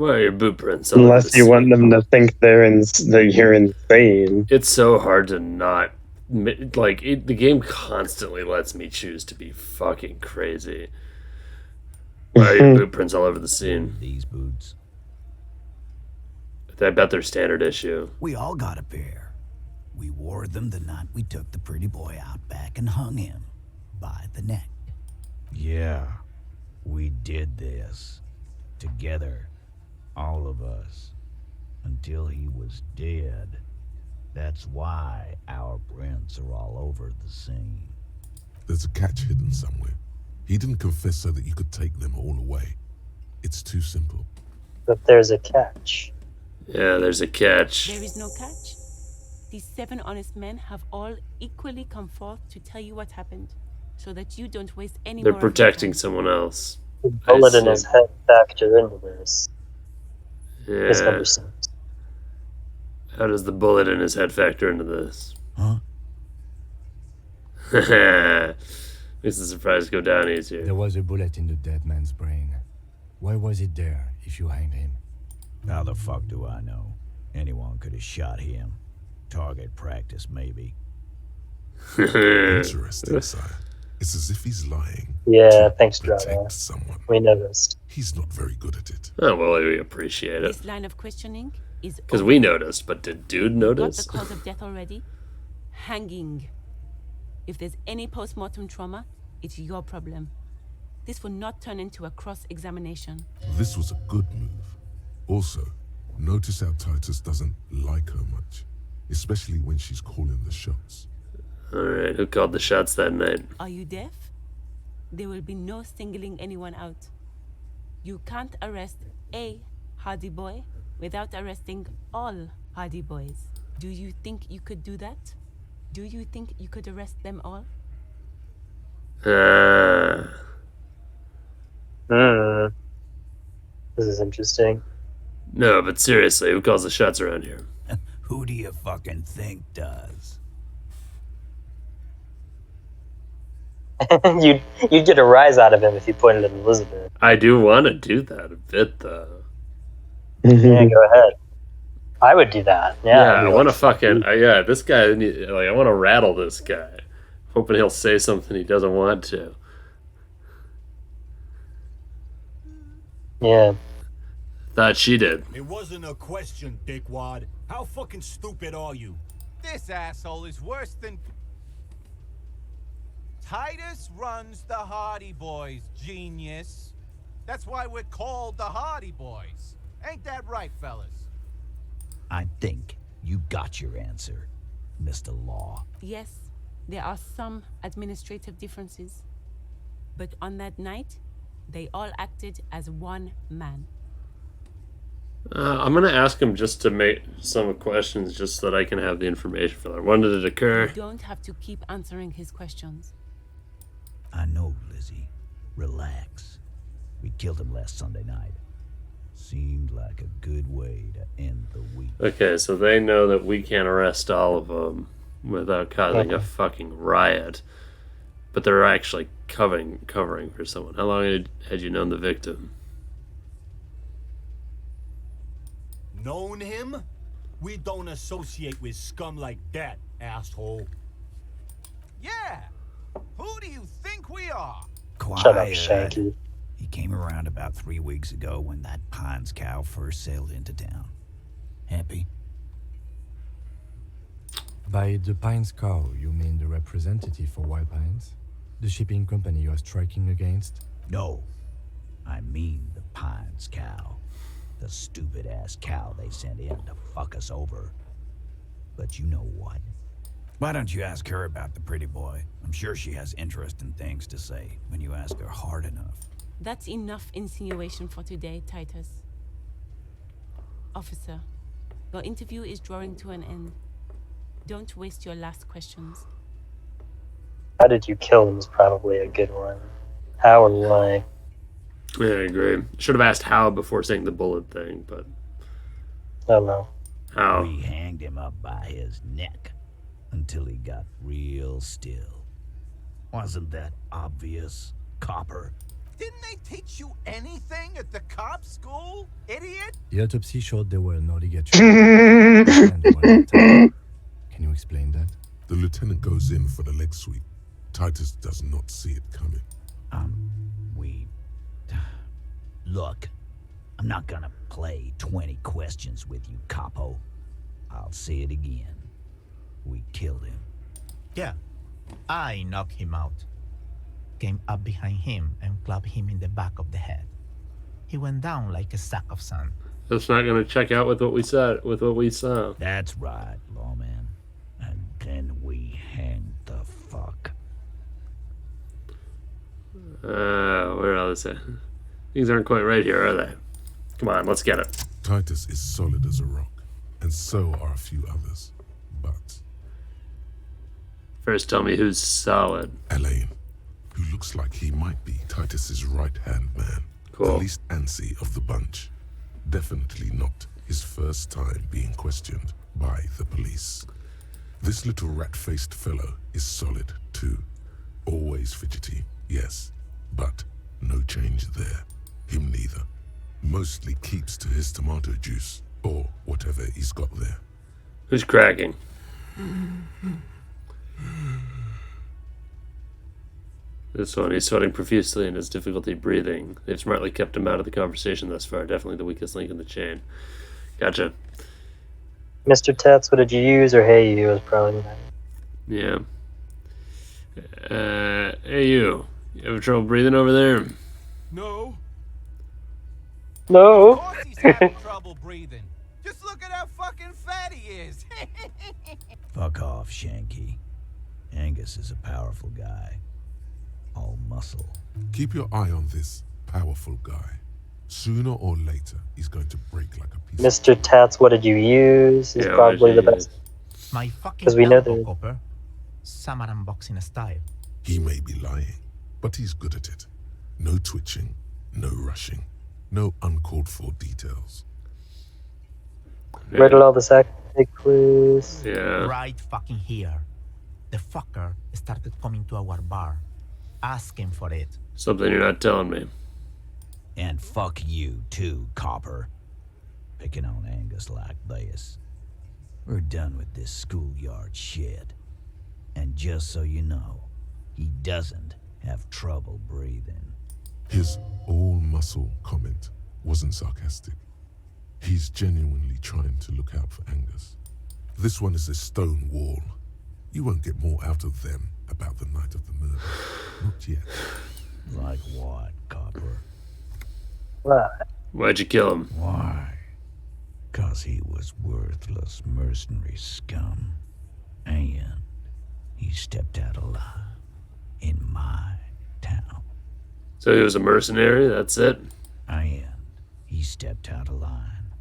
are your boot prints? Unless you want them to think that you're insane. It's so hard to not... the game constantly lets me choose to be fucking crazy. Why are your boot prints all over the scene? These boots. I bet they're standard issue. We all got a pair. We wore them the night we took the pretty boy out back and hung him by the neck. Yeah, we did this. Together. All of us. Until he was dead. That's why our prints are all over the scene. There's a catch hidden somewhere. He didn't confess so that you could take them all away. It's too simple. But there's a catch. Yeah, there's a catch. There is no catch. These 7 honest men have all equally come forth to tell you what happened, so that you don't waste any They're more of your protecting time. someone else. The bullet in his head factor into this. His Yeah. number 6. How does the bullet in his head factor into this? Huh? Makes the surprise go down easier. There was a bullet in the dead man's brain. Why was it there if you hanged him? How the fuck do I know? Anyone could have shot him. Target practice, maybe. Interesting, sire. It's as if he's lying. Yeah, to thanks, protect Drago. someone. We noticed. He's not very good at it. Oh, well, we appreciate it. This line of questioning is Because we noticed, but did dude got notice? the cause of death already. Hanging. If there's any post-mortem trauma, it's your problem. This will not turn into a cross-examination. This was a good move. Also, notice how Titus doesn't like her much, especially when she's calling the shots. Alright, who called the shots that night? Are you deaf? There will be no singling anyone out. You can't arrest a Hardy boy without arresting all Hardy boys. Do you think you could do that? Do you think you could arrest them all? This is interesting. No, but seriously, who calls the shots around here? Who do you fucking think does? you'd get a rise out of him if you pointed at Elizabeth. I do want to do that a bit, though. Yeah, go ahead. I would do that. Yeah, I want to fucking... yeah, this guy... I want to rattle this guy. Hoping he'll say something he doesn't want to. Yeah. Thought she did. It wasn't a question, dickwad. How fucking stupid are you? This asshole is worse than... Titus runs the Hardy Boys, genius. That's why we're called the Hardy Boys. Ain't that right, fellas? I think you got your answer, Mr. Law. Yes, there are some administrative differences. But on that night, they all acted as one man. I'm going to ask him just to make some questions just so that I can have the information for that. When did it occur? You don't have to keep answering his questions. I know, Lizzie. Relax. We killed him last Sunday night. Seemed like a good way to end the week. Okay, so they know that we can't arrest all of them without causing a fucking riot. But they're actually covering for someone. How long had you known the victim? Known him? We don't associate with scum like that, asshole. Yeah, Who do you think we are? Quiet. Shut up, Shanky. He came around about 3 weeks ago when that Pines cow first sailed into town. Happy? By the Pines cow, you mean the representative for Wild Pines? The shipping company you are striking against? No. I mean the Pines cow. The stupid-ass cow they sent in to fuck us over. But you know what? Why don't you ask her about the pretty boy? I'm sure she has interesting things to say when you ask her hard enough. That's enough insinuation for today, Titus. Officer, your interview is drawing to an end. Don't waste your last questions. How did you kill him is probably a good one. How and why? Yeah, I agree. Should have asked how before saying the bullet thing, but... I don't know. How? We hanged him up by his neck until he got real still. Wasn't that obvious, Copper? Didn't they teach you anything at the cop school, idiot? The autopsy showed there were no ligatures. And they were intact. Can you explain that? The lieutenant goes in for the leg sweep. Titus does not see it coming. Look, I'm not gonna play 20 questions with you, Capo. I'll say it again. We killed him. Yeah, I knocked him out. Came up behind him and clubbed him in the back of the head. He went down like a sack of sand. That's not going to check out with what we said, with what we saw. That's right, lawman. And then we hanged the fuck. Where are they? Things aren't quite right here, are they? Come on, let's get it. Titus is solid as a rock, and so are a few others. But First, tell me who's solid. Elaine, who looks like he might be Titus's right-hand man. Cool. The least antsy of the bunch. Definitely not his first time being questioned by the police. This little rat-faced fellow is solid, too. Always fidgety, yes, but no change there. Him neither. Mostly keeps to his tomato juice, or whatever he's got there. Who's cracking? This one, he's sweating profusely and has difficulty breathing. They've smartly kept him out of the conversation thus far. Definitely the weakest link in the chain. Gotcha. Mr. Tats, what did you use? Or hey, you was probably not. Yeah. Hey you. You have trouble breathing over there? No. No. Of course he's having trouble breathing. Just look at how fucking fat he is. Fuck off, Shanky. Angus is a powerful guy. All muscle. Keep your eye on this powerful guy. Sooner or later, he's going to break like a piece Mr. Tats, what did you use? Is probably the best. My fucking Because we know elbow, that. Copper. Samaran boxing style. He may be lying, but he's good at it. No twitching, no rushing, no uncalled for details. Where did all this act take place? Yeah. Right fucking here. The fucker started coming to our bar, asking for it. Something you're not telling me. And fuck you, too, Copper. Picking on Angus like this. We're done with this schoolyard shit. And just so you know, he doesn't have trouble breathing. His all-muscle comment wasn't sarcastic. He's genuinely trying to look out for Angus. This one is a stone wall. You won't get more out of them about the night of the murder. Not yet. Like what, Copper? What? Why'd you kill him? Why? 'Cause he was worthless mercenary scum. And he stepped out alive in my town. So he was a mercenary, that's it? And he stepped out of line.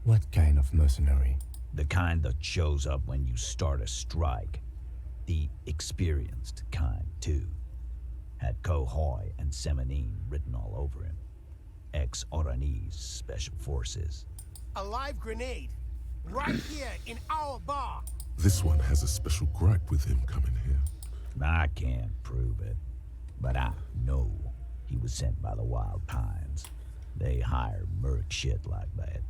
What kind of mercenary? The kind that shows up when you start a strike. The experienced kind, too. Had Cohoy and Semenine written all over him. Ex-Oranese Special Forces. A live grenade. Right here in our bar. This one has a special gripe with him coming here. I can't prove it, but I know he was sent by the Wild Pines. They hire merc shit like that.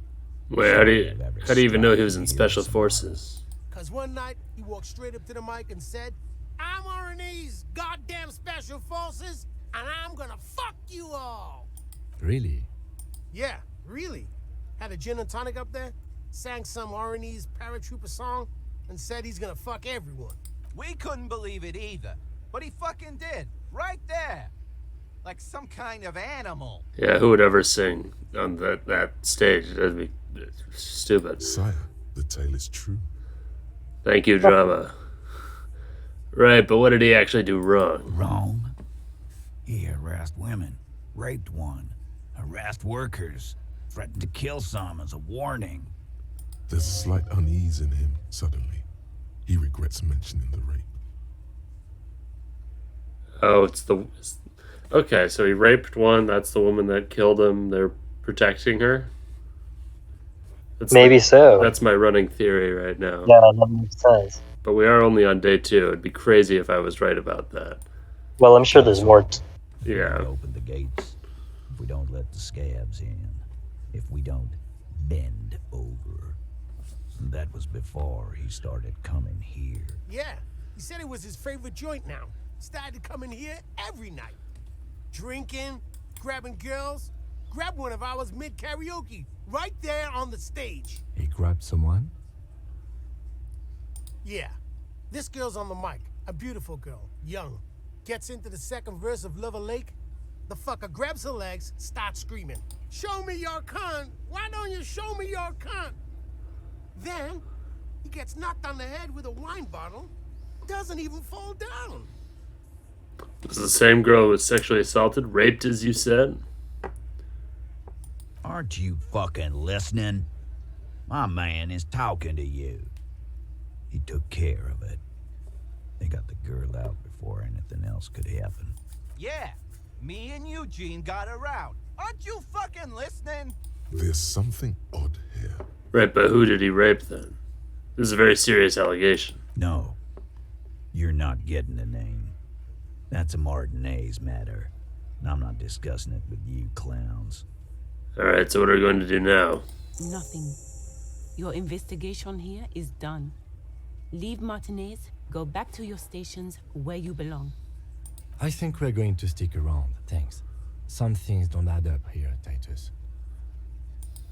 Wait, how do you even know he was in Special Forces? Cause one night he walked straight up to the mic and said, I'm RNA's goddamn special forces, and I'm gonna fuck you all. Really? Yeah, really. Had a gin and tonic up there, sang some RNA's paratrooper song, and said he's gonna fuck everyone. We couldn't believe it either, but he fucking did, right there. Like some kind of animal. Yeah, who would ever sing on that stage? That'd be stupid. Sire, the tale is true. Thank you, drama. Right, but what did he actually do wrong? Wrong? He harassed women, raped one, harassed workers, threatened to kill some as a warning. There's a slight unease in him suddenly. He regrets mentioning the rape. Oh, okay, so he raped one. That's the woman that killed him. They're protecting her. Maybe so. That's my running theory right now. Yeah, that makes sense. But we are only on day 2. It'd be crazy if I was right about that. Well, I'm sure there's more. Yeah. We open the gates. If we don't let the scabs in. If we don't bend over. And that was before he started coming here. Yeah, he said it was his favorite joint now. Started coming here every night. Drinking, grabbing girls. Grabbed one of ours mid-karaoke, right there on the stage. He grabbed someone? Yeah. This girl's on the mic. A beautiful girl. Young. Gets into the second verse of Lover Lake. The fucker grabs her legs, starts screaming. Show me your cunt! Why don't you show me your cunt? Then, he gets knocked on the head with a wine bottle. Doesn't even fall down. This is the same girl who was sexually assaulted, raped, as you said? Aren't you fucking listening? My man is talking to you. He took care of it. They got the girl out before anything else could happen. Yeah, me and Eugene got her out. Aren't you fucking listening? There's something odd here. Right, but who did he rape then? This is a very serious allegation. No. You're not getting the name. That's a Martinez matter. And I'm not discussing it with you clowns. Alright, so what are we going to do now? Nothing. Your investigation here is done. Leave Martinez, go back to your stations where you belong. I think we're going to stick around, thanks. Some things don't add up here, Titus.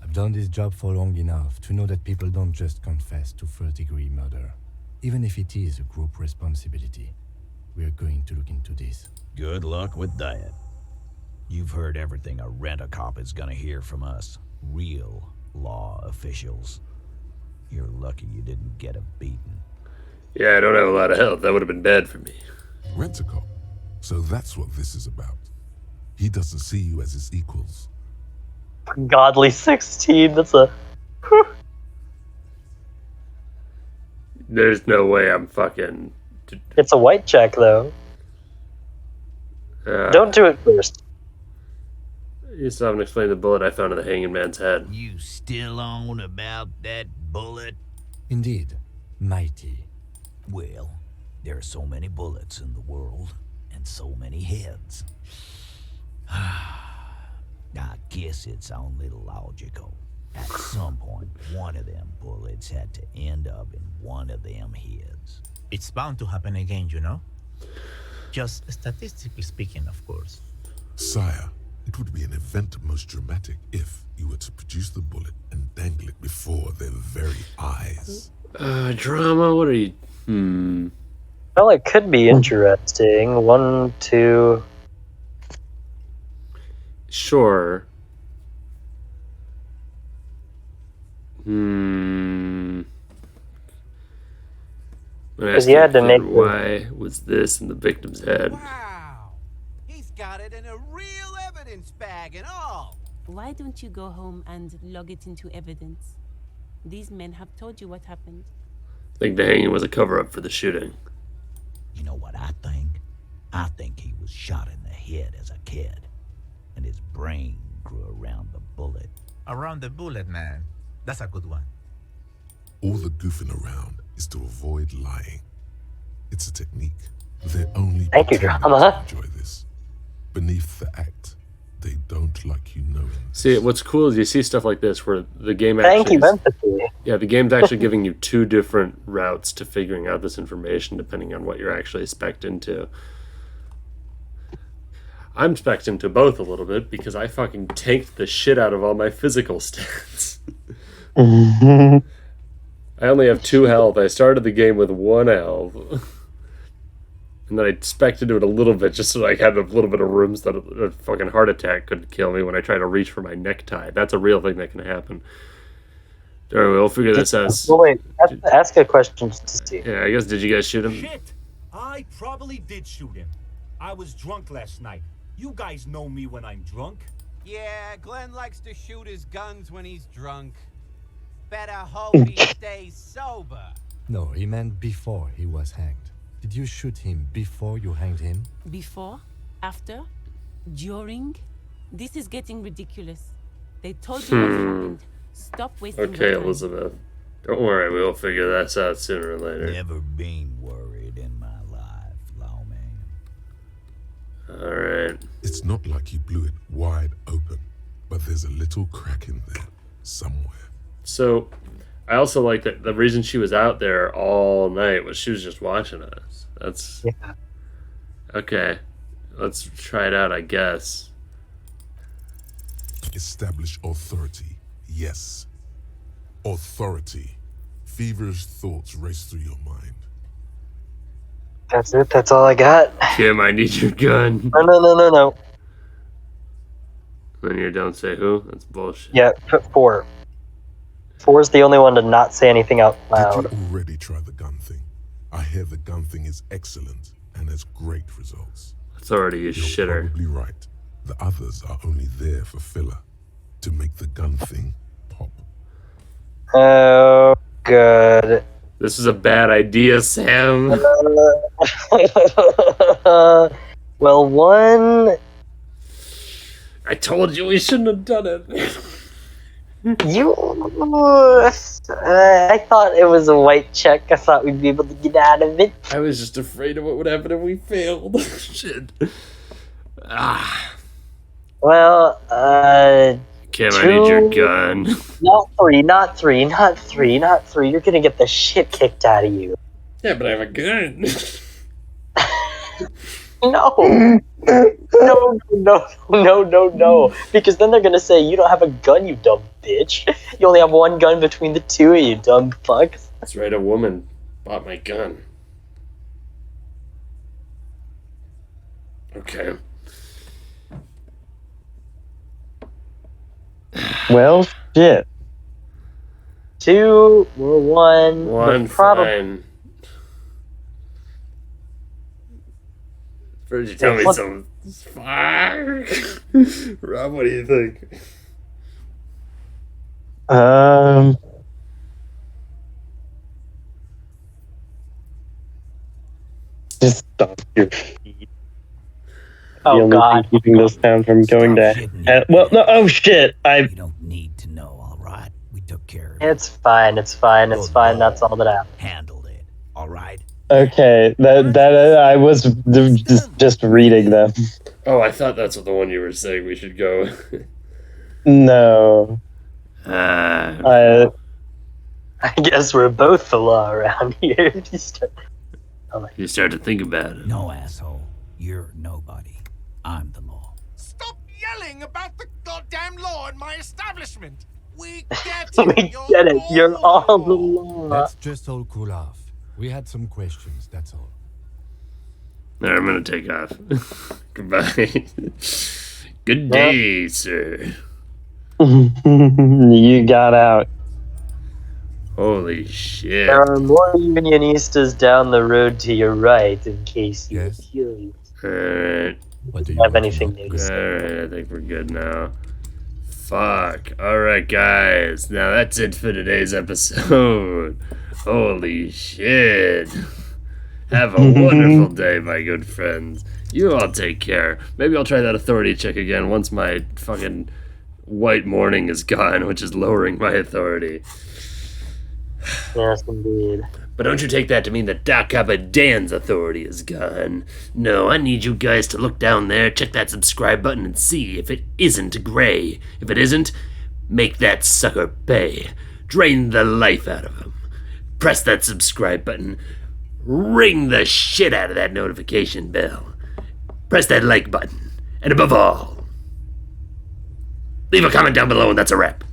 I've done this job for long enough to know that people don't just confess to first-degree murder. Even if it is a group responsibility. We're going to look into this. Good luck with that. You've heard everything a rent-a-cop is gonna hear from us. Real law officials. You're lucky you didn't get a beating. Yeah, I don't have a lot of health. That would have been bad for me. Rent-a-cop. So that's what this is about. He doesn't see you as his equals. Godly 16, that's a... There's no way I'm fucking... It's a white check, though. Don't do it first. You still haven't explained the bullet I found in the hanging man's head. You still on about that bullet? Indeed. Mighty. Well, there are so many bullets in the world, and so many heads. I guess it's only logical. At some point, one of them bullets had to end up in one of them heads. It's bound to happen again, you know? Just statistically speaking, of course. Sire, it would be an event most dramatic if you were to produce the bullet and dangle it before their very eyes. Drama? What are you... Well, it could be interesting. 1, 2... Sure. Because you had to make... Why was this in the victim's head? Wow! He's got it in a real evidence bag and all! Why don't you go home and log it into evidence? These men have told you what happened. I think the hanging was a cover-up for the shooting. You know what I think? I think he was shot in the head as a kid, and his brain grew around the bullet. Around the bullet, man. That's a good one. All the goofing around is to avoid lying. It's a technique. They're only Thank you, drama. enjoy this. Beneath the act, They don't like you knowing. See, what's cool is you see stuff like this where the game Thank actually you, empathy. yeah, the game's actually giving you two different routes to figuring out this information depending on what you're actually spec'd into. I'm spec'd into both a little bit because I fucking tanked the shit out of all my physical stats. I only have 2 health. I started the game with 1 health. And then I spec'd into it a little bit just so I had a little bit of room so that a fucking heart attack couldn't kill me when I try to reach for my necktie. That's a real thing that can happen. Alright, we'll figure this out. Well, wait, ask a question to see. Yeah, I guess, did you guys shoot him? Shit! I probably did shoot him. I was drunk last night. You guys know me when I'm drunk. Yeah, Glenn likes to shoot his guns when he's drunk. Better hope he stays sober. No, he meant before he was hanged. Did you shoot him before you hanged him? Before? After? During? This is getting ridiculous. They told you what happened. Stop wasting Okay, your time. Elizabeth. Don't worry, we'll figure this out sooner or later. Never been worried in my life, lawman. Alright. It's not like you blew it wide open, but there's a little crack in there somewhere. So, I also like that the reason she was out there all night was she was just watching us. That's... Yeah. Okay. Let's try it out, I guess. Establish authority. Yes. Authority. Feverish thoughts race through your mind. That's it. That's all I got. Kim, I need your gun. No. Then you don't say who? That's bullshit. Yeah, put 4. 4 is the only one to not say anything out loud. Did you already try the gun thing? I hear the gun thing is excellent and has great results. Authority is You're shitter. probably right. The others are only there for filler, to make the gun thing pop. Oh, good. This is a bad idea, Sam. Well, 1... I told you we shouldn't have done it. You... I thought it was a white check. I thought we'd be able to get out of it. I was just afraid of what would happen if we failed. Shit. Well, Kim, 2... I need your gun. Not three. You're gonna get the shit kicked out of you. Yeah, but I have a gun. No. No. Because then they're gonna say, you don't have a gun, you dumb bitch. You only have 1 gun between the 2 of you, dumb fucks. That's right, a woman bought my gun. Okay. Well, shit. 2 or 1. One, fine. First you tell me some... Fuck. Rob, what do you think? Just stop your feet. Oh, the only God. thing keeping this town from going to... well, no, oh shit. You don't need to know, all right? We took care of it. It's fine. That's all that happened. Handled it, all right? Okay, that I was just reading them. Oh, I thought that's what the one you were saying we should go. No. I guess we're both the law around here. You start to think about it. No, asshole. You're nobody. I'm the law. Stop yelling about the goddamn law in my establishment. We get We get it. You're all the law. Let's just all cool off. We had some questions, that's all. Alright, I'm gonna take off. Goodbye. Good day, sir. You got out. Holy shit. There are more Unionistas down the road to your right in case you are curious. Alright. What do you have anything new to say? Alright, I think we're good now. Fuck. Alright, guys. Now that's it for today's episode. Holy shit. Have a wonderful day, my good friends. You all take care. Maybe I'll try that authority check again once my fucking white morning is gone, which is lowering my authority. Yes, indeed. But don't you take that to mean that DACAPA Dan's authority is gone. No, I need you guys to look down there, check that subscribe button, and see if it isn't Gray. If it isn't, make that sucker pay. Drain the life out of him. Press that subscribe button. Ring the shit out of that notification bell. Press that like button. And above all, leave a comment down below, and that's a wrap.